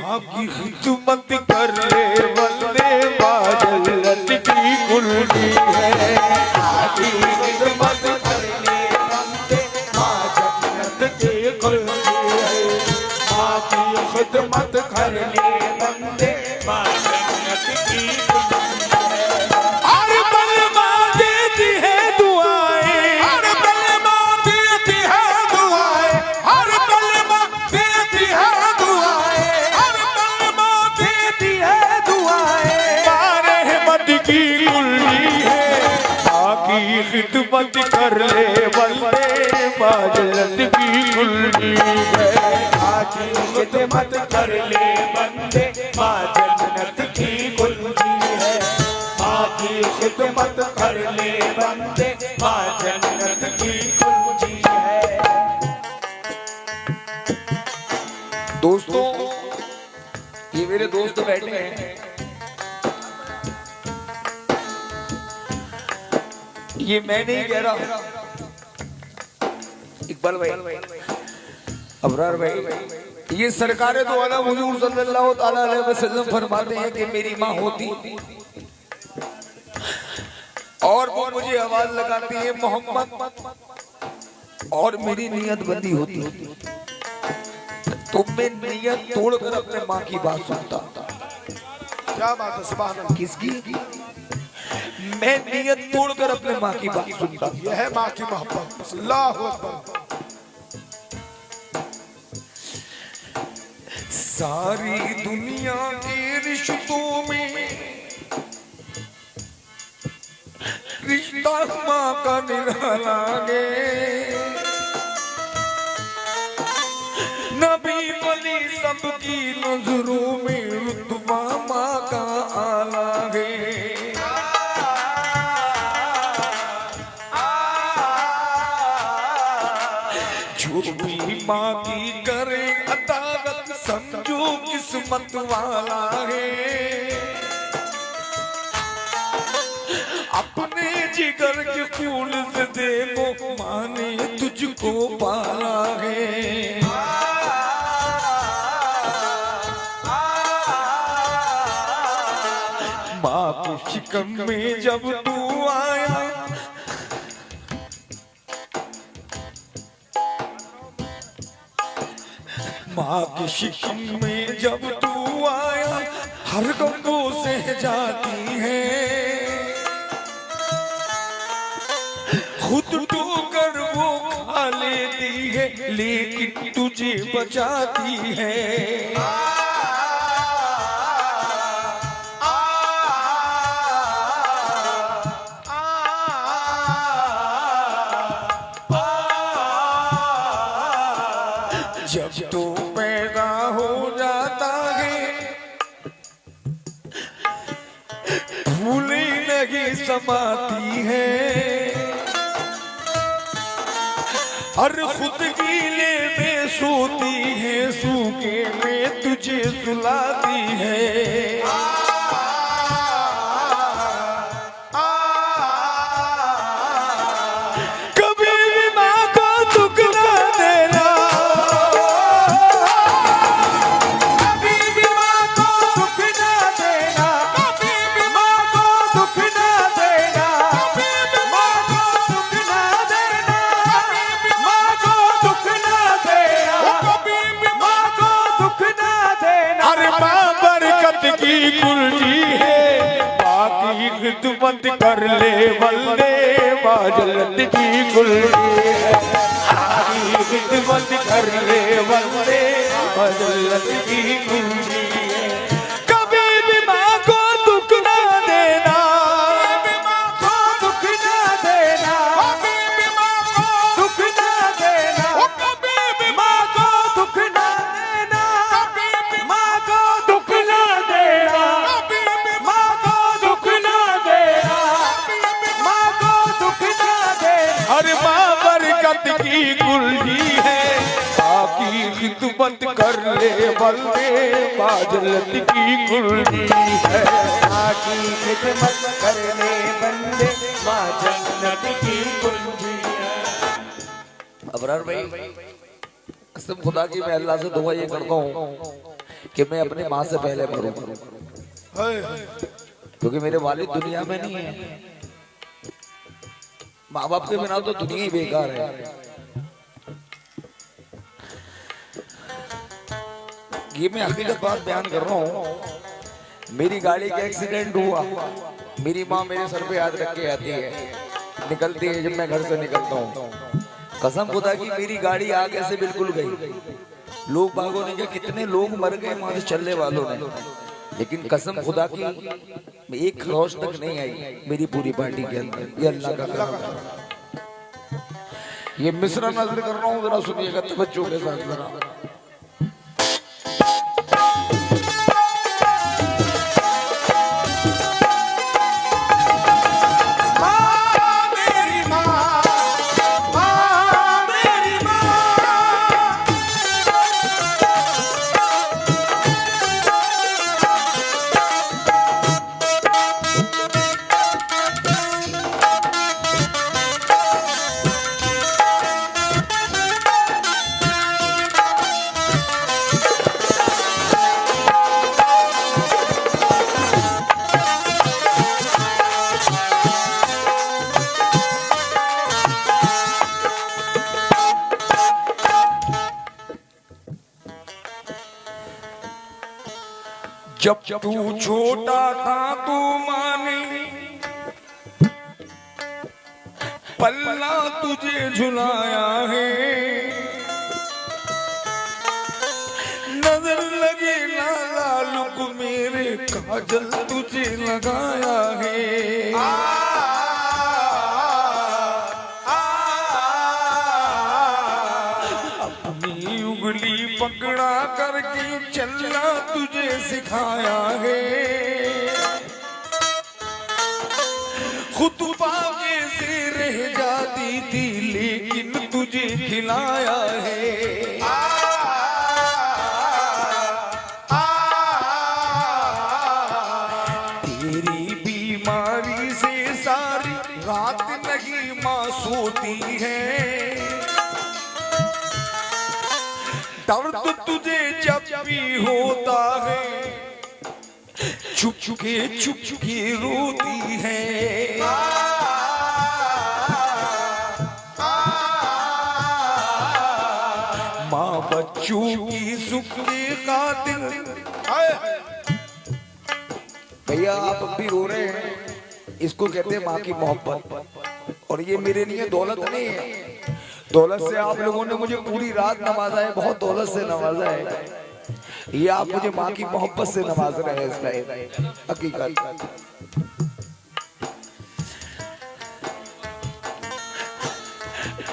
माँ की खिदमत कर ले बंदे बाजलत की कुल्फी है। माँ की खिदमत कर ले बंदे बाजलत की कुल्फी है। माँ की खिदमत कर ले बंदे बाजलत की कुल्फी है। हर पल माँ देती है दुआएं, हर पल माँ देती है दुआएं, हर पल माँ देती है दुआएं, हर पल माँ देती है दुआएं। माँ रहमत की कुल्फी है। माँ की खिदमत कर ले बंदे बाजलत की कुल्फी है। माँ की खिदमत कर ले बंदे बाजलत की कुल्फी है। माँ की खिदमत कर ले बंदे बाजलत की कुल्फी है। दोस्तों, ये मेरे दोस्त बैठे हैं, ये मैं नहीं कह रहा, इकबाल भाई, अबरार भाई, ये सरकारें तो आला हुजूर सल्लल्लाहु ताला अलैहि वसल्लम फरमाते हैं कि मेरी माँ होती और वो मुझे आवाज लगाती है मोहम्मद, और मेरी नियत बंदी होती, तो मैं नियत तोड़कर अपने माँ की बात सुनता। क्या बात है, सुभान अल्लाह। किसकी? मैं नियत तोड़कर अपने माँ की बात सुनता। यह है माँ की मोहब्बत। अल्लाहु अकबर। सारी दुनिया के रिश्तों में रिश्ता माँ का निराला गे। नबी वली सबकी नजरों में रुतबा माँ का आला है। जो भी माँ की करे अतारत समझो किस्मत वाला है। अपने जिगर के खून से देखो माँ ने तुझको पाला है। माँ के शिकम में जब तू आया, माँ के शिकम में जब तू आया, हर गमों से जाती है। खुद ठोकर वो खा लेती है, लेकिन तुझे बचाती है। जब तो पैदा हो जाता है, भूले नहीं समाती है, हर खुद गीले में सोती है, सूखे में तुझे सुलाती है। खिदमत कर ले बंदे बाजलत की कुल्फी है। खिदमत कर ले बंदे बाजलत की कुल्फी है। कभी भी माँ को दुख ना देना, कभी भी माँ को दुख ना देना, कभी भी माँ को दुख ना देना, कभी भी माँ को दुख ना देना, कभी भी माँ को दुख ना देना, कभी भी माँ को दुख ना देना, माँ को दुख ना देना। हर माँ बरकत की कुल्फी है। माँ की खिदमत कर ले बंदे बाजलत की कुल्फी है। माँ की खिदमत कर ले बंदे बाजलत की कुल्फी है। अबरार भाई, कसम खुदा की मैं अल्लाह से दुआ ये करता हूँ कि मैं अपनी माँ से पहले मरूं, क्योंकि मेरे वालिद दुनिया में नहीं है। माँ बाप के बिना तो दुनिया ही बेकार है। ये मैं हकीकत बात बयान कर रहा हूँ। मेरी गाड़ी का एक्सीडेंट हुआ, मेरी माँ मेरे सर पे हाथ रख के आती है, निकलती है जब मैं घर से निकलता हूँ। कसम खुदा की मेरी गाड़ी आगे से बिल्कुल गई। लोग बागों ने क्या, कितने लोग मर गए वहां से चलने वालों ने, लेकिन कसम खुदा की एक खरोच तक नहीं आई मेरी पूरी पार्टी के अंदर। ये अल्लाह का काम है। ये मिसरा नजर कर रहा हूँ, जरा सुनिएगा तवज्जो के साथ जरा। जब तू छोटा था तू माने पल्ला तुझे झुलाया है, नजर लगे ना लालुक मेरे काजल तुझे लगाया है। अपनी उंगली पकड़ा करके चलना तुझे सिखाया है। खुद पाके से रह जाती थी लेकिन तुझे खिलाया है। तेरी बीमारी से सारी रात नहीं मां सोती है। दर्द तुझे जब भी होता है चुप चुपके रोती है। माँ बच्चों की सुख के खातिर। भैया आप अब भी रो रहे हैं, इसको कहते हैं माँ की मोहब्बत। और ये मेरे लिए दौलत नहीं है, दौलत से आप लोगों ने मुझे पूरी रात नवाजा है, बहुत दौलत से नवाजा है। ये आप मुझे माँ की मोहब्बत से नवाज रहे हैं, इस टाइम हकीकत।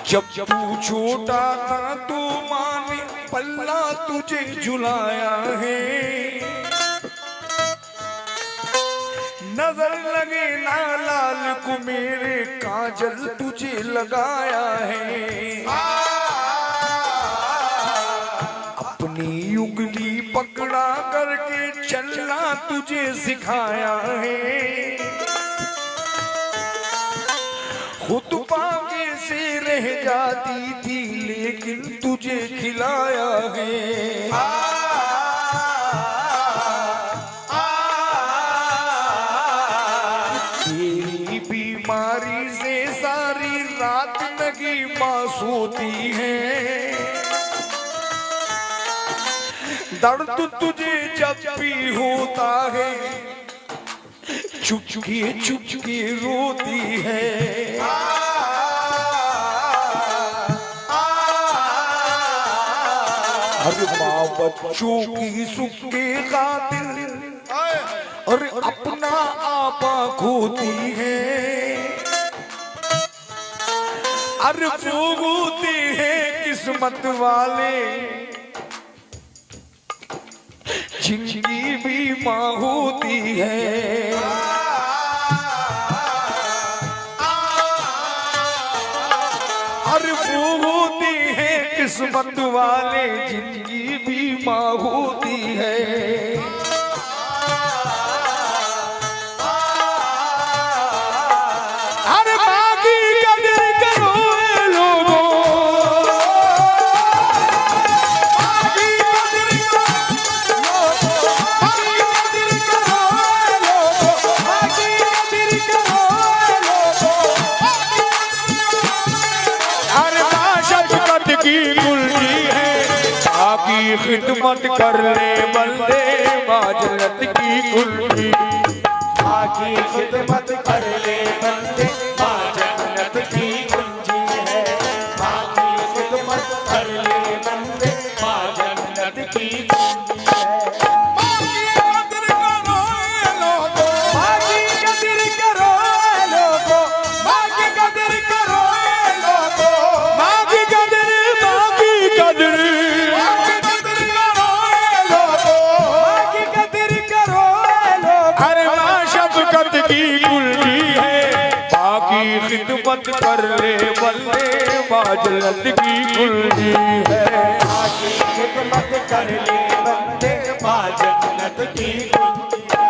जब तू छोटा था तो माँ ने पल्ला तुझे झुलाया है, नजर लगे ना लाल को मेरे काजल तुझे लगाया है। अपनी उंगली पकड़ा करके चलना तुझे सिखाया है। खुद पाके से रह जाती थी लेकिन तुझे खिलाया है। तेरी बीमारी से सारी रात नगी मां सोती है। दर्द तुझे जब भी होता है चुप चुपके रोती है। अरे माँ बच्चों की सुख के खातिर अरे अपना आपा खोती है। अरे वो होती है किस्मत वाले जिंदगी भी माँ होती है। अरे वो होती है किस्मत वाले जिंदगी भी माँ होती है। खिदमत कर ले बंदे माँ जन्नत की कुल्फी। माँ की खिदमत कर ले बंदे माँ जन्नत की कुंजी है। माँ की खिदमत कर ले बंदे माँ जन्नत की कुंजी है। माँ की कदर करो ए लोगो, माँ की कदर करो ए लोगो, माँ की कदर, माँ की कदर, माँ की कदर करो ए लोगो, माँ की कदर करो ए लोगो। अरे माँ शफकत की कुल्फी है, माँ की खिदमत कर ले बंदे माँ जन्नत की कुल्फी है। माँ की खिदमत कर ले बंदे माँ जन्नत की कुंजी है।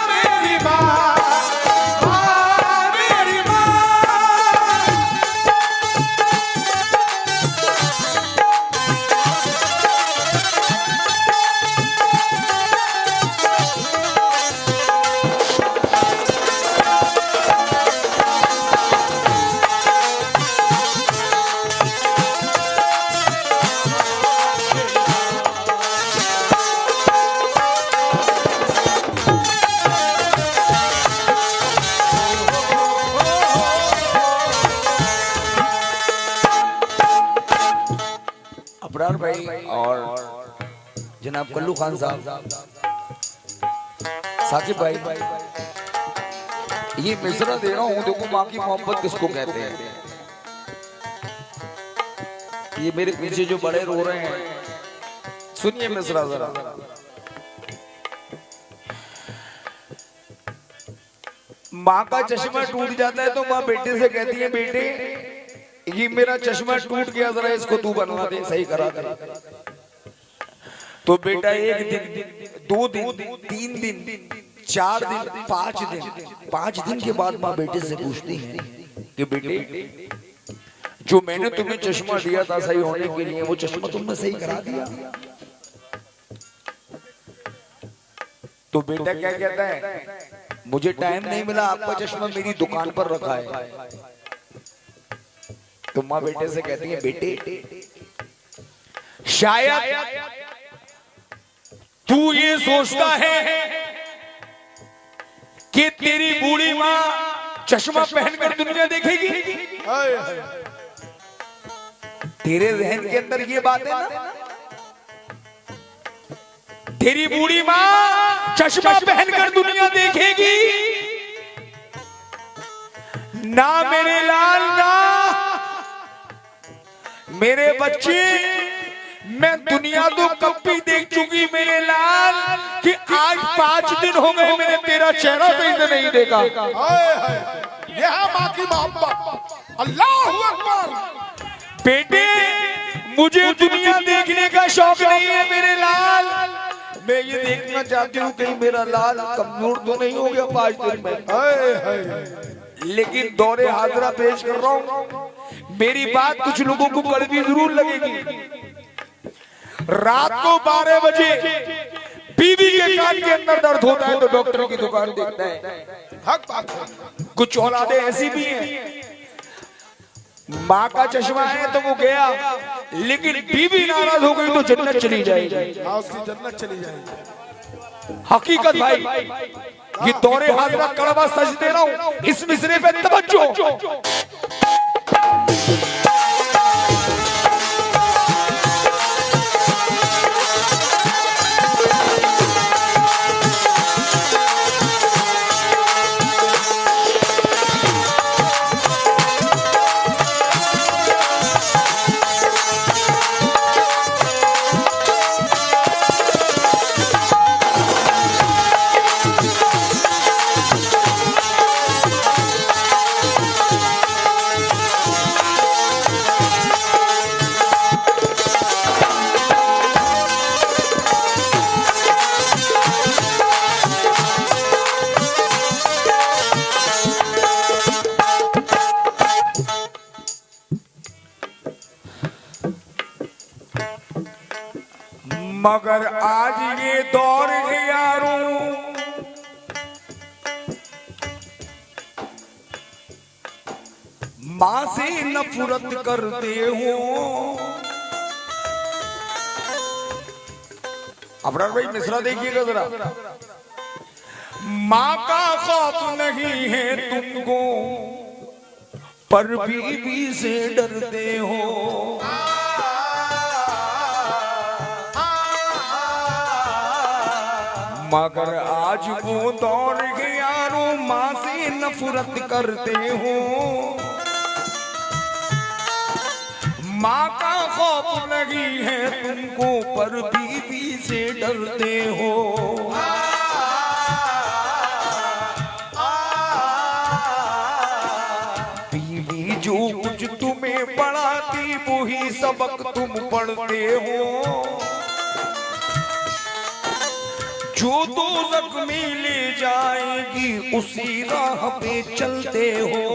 मेरी माँ, मेरी माँ। अबरार भाई और जनाब कल्लू खान साहब, साकिब भाई, ये मिसरा दे रहा हूँ। देखो माँ की मोहब्बत किसको कहते हैं। ये मेरे पीछे जो बड़े रो रहे हैं, सुनिए मिसरा जरा। माँ का चश्मा टूट जाता है तो माँ बेटे से कहती है, बेटे ये मेरा चश्मा टूट गया, जरा इसको तू बनवा दे, सही करा दे। तो बेटा एक दिन, 2 दिन, 3 दिन, 4 दिन, 5 दिन, 5 दिन के बाद माँ बेटे से पूछती है कि बेटे जो मैंने तुम्हें चश्मा दिया था सही होने के लिए, वो चश्मा तुमने सही करा दिया? तो बेटा क्या कहता है, मुझे टाइम नहीं मिला, आपका चश्मा मेरी दुकान पर रखा है। तो माँ बेटे से कहती है, बेटे शायद तू ये सोचता है कि तेरी बूढ़ी माँ चश्मा पहनकर दुनिया देखेगी। तेरे जहन के अंदर ये बात है ना, तेरी बूढ़ी माँ चश्मा पहनकर दुनिया देखेगी ना मेरे लाल, ना मेरे बच्चे। मैं दुनिया तो कब भी देख चुकी मेरे लाल कि आज 5 दिन हो गए मैंने तेरा चेहरा सही से नहीं देखा। यह है माँ की मोहब्बत। अल्लाहू अकबर। बेटे मुझे दुनिया देखने का शौक नहीं है मेरे लाल, मैं ये देखना चाहती हूँ कहीं मेरा लाल कमजोर तो नहीं हो गया 5 दिन में। लेकिन दौरे हाजरा पेश कर रहा हूँ, मेरी बात कुछ लोगों को कड़वी जरूर लगेगी। रात को 12 बजे बीवी के कान के अंदर दर्द होता है तो डॉक्टर की दुकान देखता है। हक बात है। कुछ औलादें ऐसी भी हैं, माँ का चश्मा है तो वो गया, लेकिन बीवी नाराज हो गई तो जन्नत चली जाएगी। हाँ, उसकी जन्नत चली जाएगी। हकीकत भाई, ये दौरे हाजरा कड़वा सच दे रहा हूं, इस मिसरे पे तवज्जो। मगर आज ये दौर है यारों, माँ से नफरत करते हो। अबरार भाई मिश्रा देखिएगा जरा। माँ का खौफ नहीं है तुमको, पर बीवी से डरते हो। मगर आज वो दौड़ गया रो, माँ से नफरत करते हो। माँ का खौफ नहीं है तुमको, पर बीवी से डरते हो। बीवी जो कुछ तुम्हें पढ़ाती वही सबक तुम पढ़ते हो। जो दोज़ख में ले जाएगी उसी राह पे चलते हो।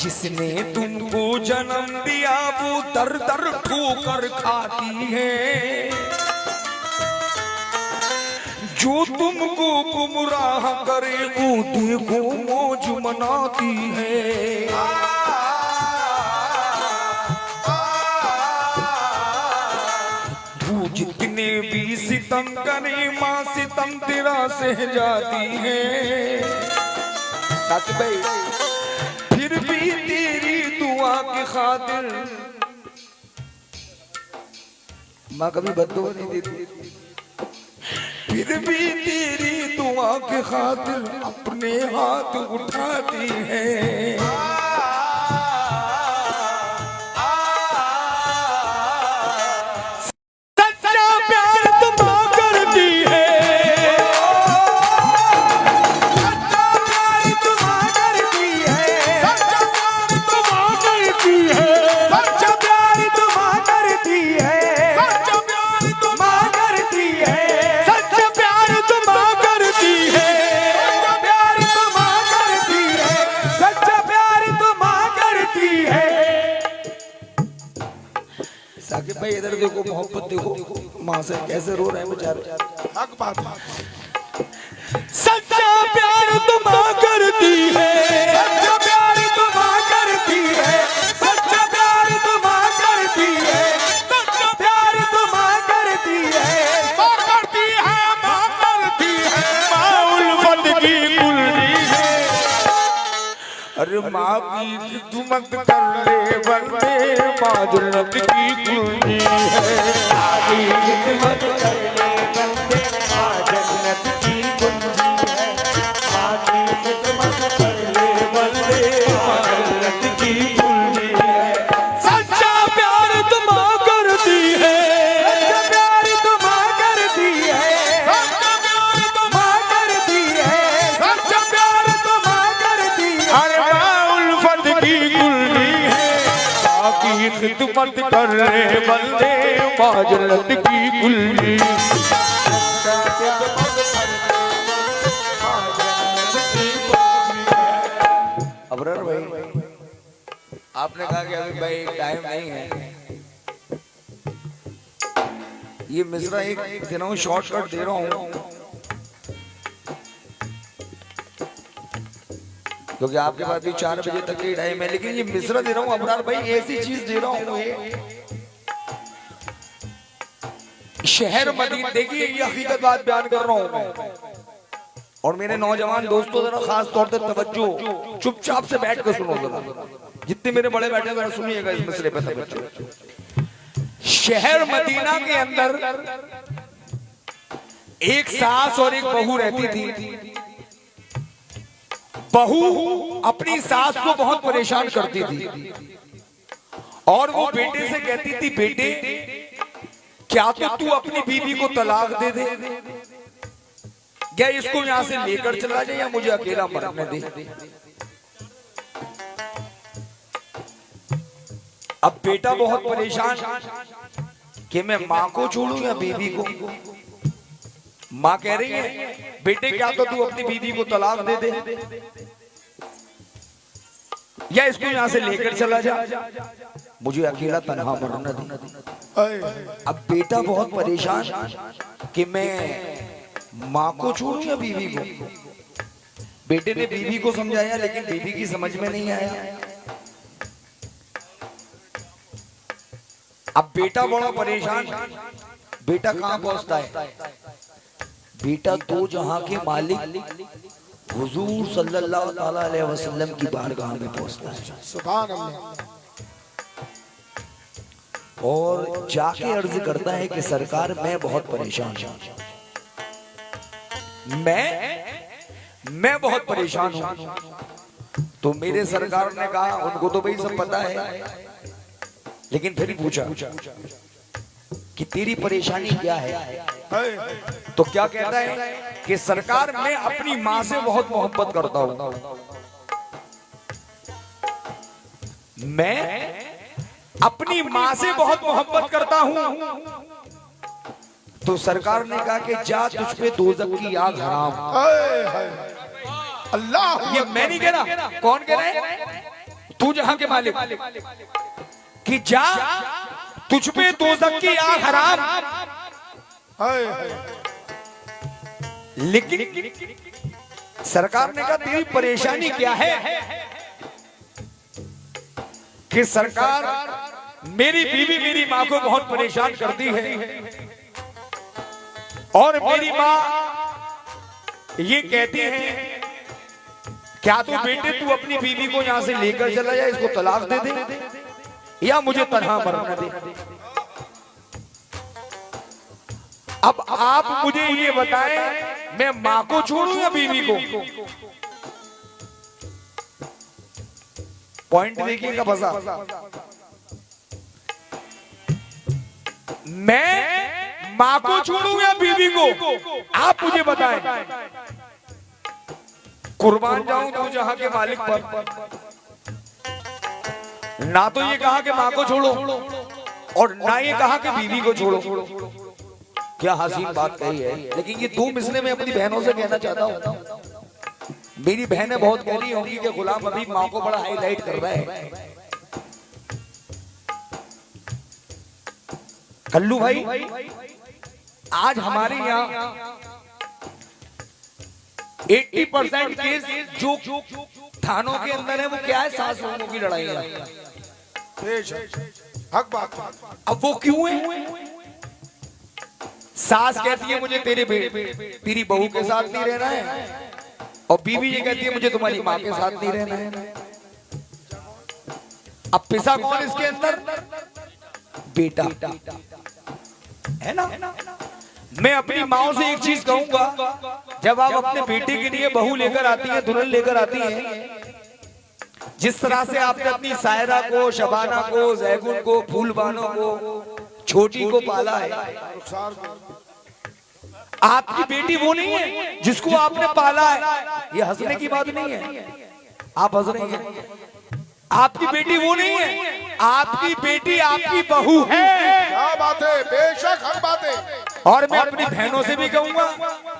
जिसने तुमको जन्म दिया वो दर दर ठोकर खाती है। जो तुमको गुमराह करे वो देखो मौज मनाती है। जितने भी सितम करे माँ सितम तेरा सह जाती है। साकी भाई फिर भी तेरी दुआ की खातिर माँ कभी बद्दुआ नहीं देती। फिर भी तेरी दुआ की खातिर अपने हाथ उठाती है। साकिब भाई इधर देखो, मोहब्बत देखो, माँ से कैसे रो रहे हैं बेचारे। हक बात है। सच्चा प्यार तो माँ करती है, सच्चा प्यार तो माँ करती है, सच्चा प्यार तो माँ करती है, सच्चा प्यार तो माँ करती है, माँ करती है, माँ करती है, माँ उल्फत की कुल्ली है। अरे माँ की खिदमत कर ले बंदे, माँ जन्नत की कुल्ली है। माँ की खिदमत कर ले बंदे, माँ जन्नत की कुंजी है। माँ की खिदमत कर ले बंदे, माँ जन्नत की कुंजी है। सच्चा प्यार तो माँ करती है, सच्चा प्यार तो माँ करती है, सच्चा प्यार तो माँ करती है, सच्चा प्यार तो माँ करती है। अरे माँ उल्फत की कुल्ली है। माँ की खिदमत कर ले बंदे, माँ जन्नत की कुल्ली। अबरार भाई आपने कहा कि अभी भाई टाइम नहीं है। ये मिश्रा एक दिनों शॉर्टकट दे रहा हूँ क्योंकि आपके पास भी 4 बजे तक ही टाइम है, लेकिन ये मिश्रा दे रहा हूँ अबरार भाई, ऐसी चीज दे रहा हूँ। ये शहर मदीना, देखिए ये हकीकत बात बयान कर रहा हूँ मैं। और मेरे नौजवान दोस्तों जरा खास तौर पे तवज्जो, चुपचाप से बैठ कर सुनो जरा। जितने मेरे बड़े बैठे जरा सुनिएगा इस मसले पे तवज्जो। शहर मदीना के अंदर एक सास और एक बहू रहती थी। बहू अपनी सास को बहुत परेशान करती थी और वो बेटे से कहती थी, बेटे क्या तो तू अपनी बीवी को तलाक दे दे, क्या इसको यहां से लेकर चला जाए या मुझे अकेला मरने दे। अब बेटा बहुत परेशान कि मैं माँ को छोड़ूं या बीवी को। माँ कह रही है, बेटे क्या तो तू अपनी बीवी को तलाक दे दे या इसको यहां से लेकर चला जा, मुझे अकेला तन्हा मरना दे। अब बेटा बहुत परेशान कि मैं माँ को छोड़ूं या बीवी को? बेटे ने बीवी को समझाया लेकिन बीवी की समझ में नहीं आया। अब बेटा बड़ा परेशान। बेटा कहां पहुंचता है? बेटा दो जहां के मालिक हुजूर सल्लल्लाहु अलैहि वसल्लम की बारगाह में पहुंचता है। सुभान अल्लाह। और जाके अर्ज करता है कि सरकार मैं बहुत परेशान हूं, मैं बहुत परेशान हूं। तो मेरे सरकार ने कहा, उनको तो भाई सब पता है, लेकिन फिर पूछा कि तेरी परेशानी क्या है? तो क्या कहता है कि सरकार मैं अपनी माँ से बहुत मोहब्बत करता हूं, मैं अपनी माँ से बहुत मोहब्बत करता हूं। तो सरकार ने कहा कि जा तुझ पे दोज़ख की आग हराम। अल्लाह, ये मैं नहीं कह रहा, कौन कह रहा है? तू जहां के मालिक, कि जा तुझ पे दोज़ख की आग हराम। लेकिन सरकार ने कहा तेरी परेशानी क्या है? कि सरकार मेरी बीवी मेरी माँ को बहुत परेशान करती है और मेरी माँ ये कहती है क्या तो बेटे तू अपनी बीवी को यहाँ से लेकर चला जाए, इसको तलाक दे दे या मुझे तन्हा मरना दे। अब आप मुझे ये बताएं मैं माँ को छोड़ूं या बीवी को? पॉइंट देखिएगा बसा। मैं माँ को छोड़ूं या बीवी को? आप मुझे बताएं। कुर्बान जाऊं तो जहां के मालिक पर। ना तो ये कहा कि माँ को छोड़ो और ना ये कहा कि बीवी को छोड़ो। क्या हसीन बात कही है। लेकिन ये दो मिसले में अपनी बहनों से कहना चाहता हूं। मेरी बहनें बहुत कह रही होंगी कि गुलाम अभी माँ को बड़ा हाईलाइट कर रहा है। कल्लू भाई, आज हमारे यहाँ 80% केस जो थानों के अंदर है वो क्या है? सास बहू की लड़ाई है। हक बात। अब वो क्यों है? सास कहती है मुझे तेरी बहू के साथ नहीं रहना है और बीवी ये कहती है मुझे तुम्हारी माँ के साथ नहीं रहना है। अब पिसा कौन इसके अंदर? बेटा है ना। मैं अपनी माँ से एक चीज कहूंगा, जब आप अपने बेटे के लिए बहू लेकर आती है, दुल्हन लेकर आती है, जिस तरह से आपने अपनी सायरा को, शबाना को, जैगुन को, फूलबानों को, छोटी को पाला है, आपकी बेटी वो नहीं है जिसको आपने पाला है। ये हंसने की बात नहीं है, आप हंस रहे हैं। आपकी बेटी वो नहीं है, आपकी बेटी आपकी बहू है। क्या बात है, बेशक हक बात है। और मैं अपनी बहनों से भी कहूंगा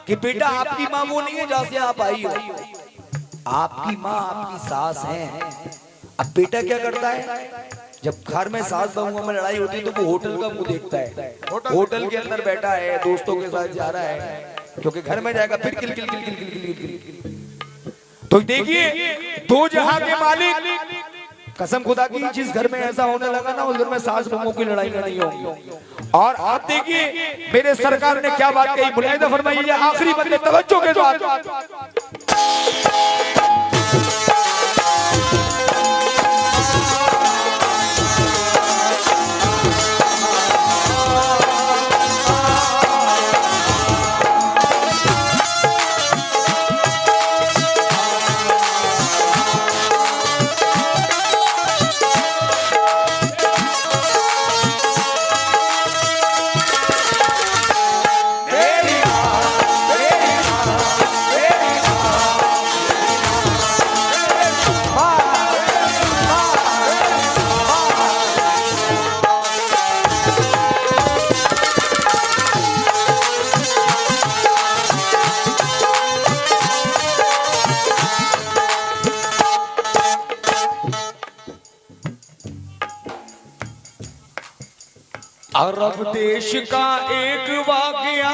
कि बेटा आपकी माँ वो नहीं है जहां से आप आई हो। आपकी माँ आपकी सास है। अब बेटा क्या करता है? जब घर में सास बहू में लड़ाई होती है तो वो होटल का मुंह देखता है। होटल के अंदर बैठा है, दोस्तों के साथ जा रहा है, क्योंकि घर में जाएगा फिर किल किल किल किल किल किल किल। तो देखिए दो जहां के मालिक, कसम खुदा की जिस घर में ऐसा होने लगा ना उस घर में सास बहू की लड़ाई नहीं होगी। और आप देखिए मेरे सरकार ने क्या बात कही, मुलाहिजा फरमाइए आखिरी बंदे तवज्जो के साथ। अरब देश का एक वाकया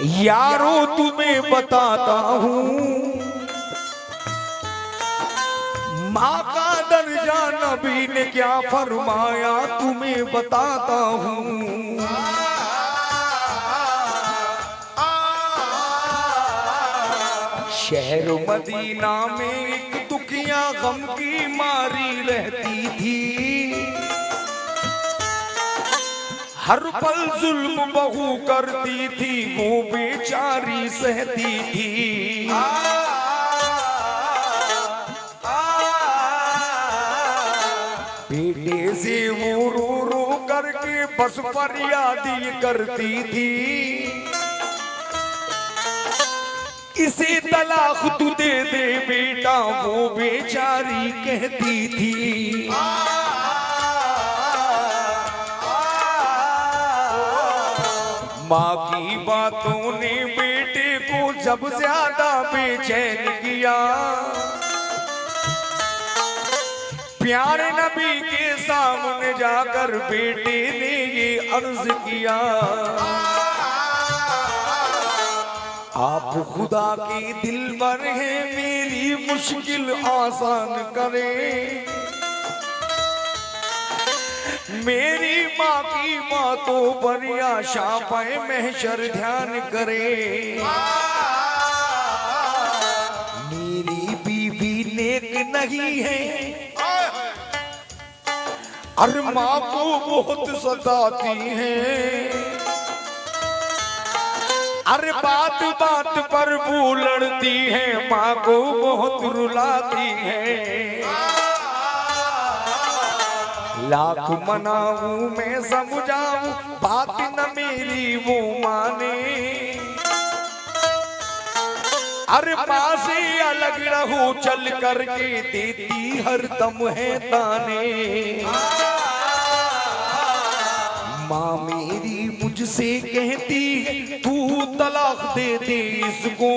यारो तुम्हें बताता हूँ, माँ का दर्जा नबी ने क्या फरमाया तुम्हें बताता हूँ। शहर मदीना में एक दुखिया गम की मारी रहती थी, हर पल जुल्म बहू करती थी, वो बेचारी सहती थी। बेटे से वो रो रो करके बस फरियादी करती थी, इसे तलाक तू दे दे बेटा, वो बेचारी कहती थी। माँ की बातों ने बेटे को जब ज्यादा बेचैन किया, प्यारे नबी के सामने जाकर बेटे ने ये अर्ज किया, आप खुदा के दिलबर हैं, मेरी मुश्किल आसान करें। मेरी माँ की बातों पर आशा पाए महशर ध्यान करे। मेरी बीवी नेक नहीं है और माँ को बहुत सताती है, अरे बात बात पर वो लड़ती है, माँ को बहुत रुलाती है। लाख मनाऊं मैं समझाऊं, बात न मेरी वो माने, अरे माँ से अलग रहो चल करके देती हर दम है ताने। माँ मेरी मुझसे कहती है तू तलाक दे दे इसको,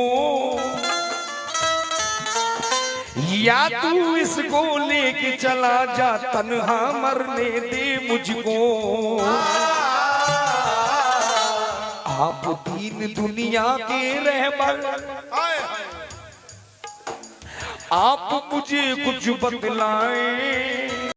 या तू इसको लेके चला जा तन्हा मरने दे मुझको। आप दीन दुनिया के रहबर, आप मुझे कुछ बतलाएं।